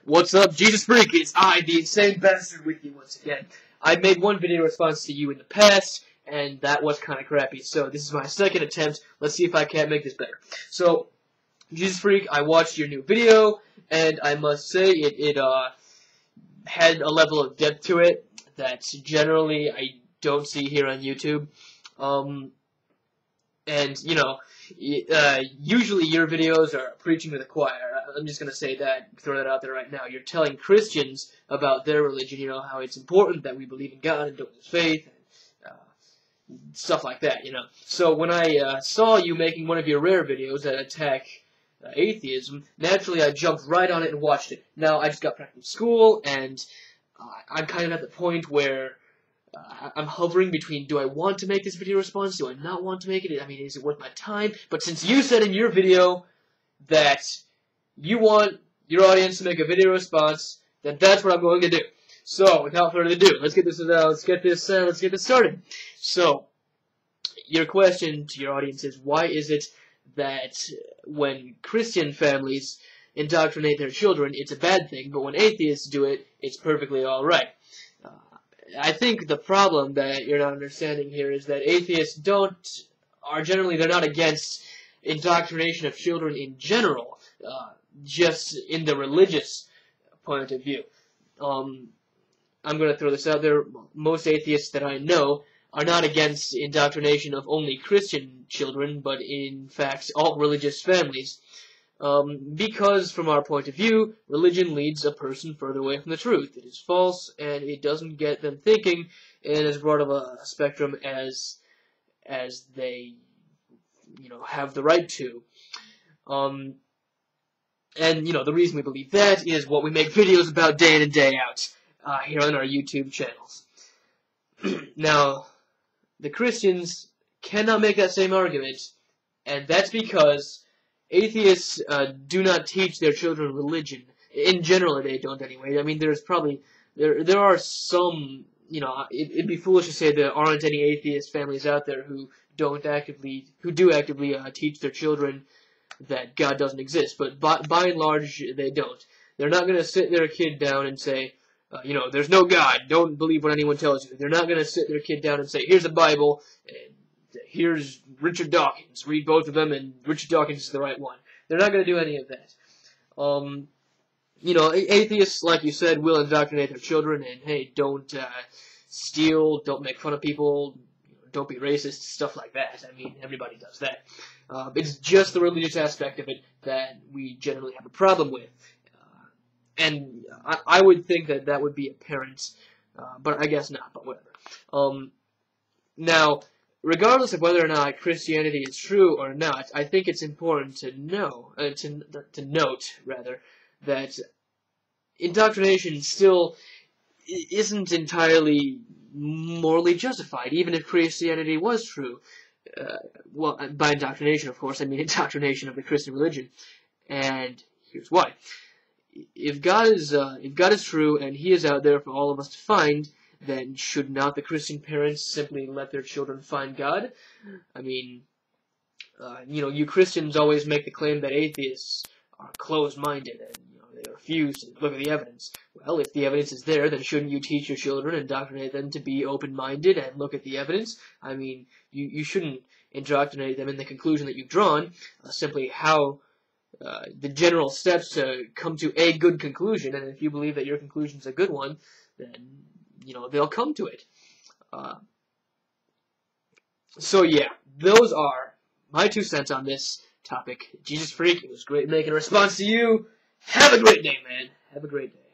What's up, Jesus Freak? It's I, the insane bastard, with you once again. I made one video response to you in the past, and that was kind of crappy, so this is my second attempt. Let's see if I can't make this better. So, Jesus Freak, I watched your new video, and I must say it had a level of depth to it that generally I don't see here on YouTube. And, you know, usually your videos are preaching to the choir. I'm just going to say that, throw that out there right now. You're telling Christians about their religion, you know, how it's important that we believe in God and don't lose faith, and stuff like that, you know. So when I saw you making one of your rare videos that attack atheism, naturally I jumped right on it and watched it. Now, I just got back from school, and I'm kind of at the point where I'm hovering between, do I want to make this video response, do I not want to make it, I mean, is it worth my time? But since you said in your video that you want your audience to make a video response, then that's what I'm going to do. So, without further ado, let's get this started. So, your question to your audience is, why is it that when Christian families indoctrinate their children, it's a bad thing, but when atheists do it, it's perfectly alright? I think the problem that you're not understanding here is that atheists they're not against indoctrination of children in general, just in the religious point of view. I'm going to throw this out there. Most atheists that I know are not against indoctrination of only Christian children, but in fact all religious families. Because, from our point of view, religion leads a person further away from the truth. It is false, and it doesn't get them thinking in as broad of a spectrum as they, you know, have the right to. And, you know, the reason we believe that is what we make videos about day in and day out here on our YouTube channels. Now, the Christians cannot make that same argument, and that's because atheists do not teach their children religion. In general, they don't anyway. I mean, there's probably, there are some, you know, it'd be foolish to say there aren't any atheist families out there who do actively teach their children that God doesn't exist. But by and large, they don't. They're not going to sit their kid down and say, you know, there's no God, don't believe what anyone tells you. They're not going to sit their kid down and say, here's a Bible, and here's Richard Dawkins, read both of them, and Richard Dawkins is the right one. They're not going to do any of that. You know, atheists, like you said, will indoctrinate their children, and hey, don't steal, don't make fun of people, don't be racist, stuff like that. I mean, everybody does that. It's just the religious aspect of it that we generally have a problem with. And I would think that that would be apparent, but I guess not, but whatever. Now, regardless of whether or not Christianity is true or not, I think it's important to know, to note, rather, that indoctrination still isn't entirely morally justified, even if Christianity was true. Well, by indoctrination, of course, I mean indoctrination of the Christian religion, and here's why. If God is true and He is out there for all of us to find, then should not the Christian parents simply let their children find God? I mean, you know, you Christians always make the claim that atheists are closed-minded and, you know, they refuse to look at the evidence. Well, if the evidence is there, then shouldn't you teach your children and indoctrinate them to be open-minded and look at the evidence? I mean, you shouldn't indoctrinate them in the conclusion that you've drawn, simply how the general steps to come to a good conclusion, and if you believe that your conclusion's a good one, then, you know, they'll come to it. So yeah, those are my 2 cents on this topic. Jesus Freak, it was great making a response to you. Have a great day, man. Have a great day.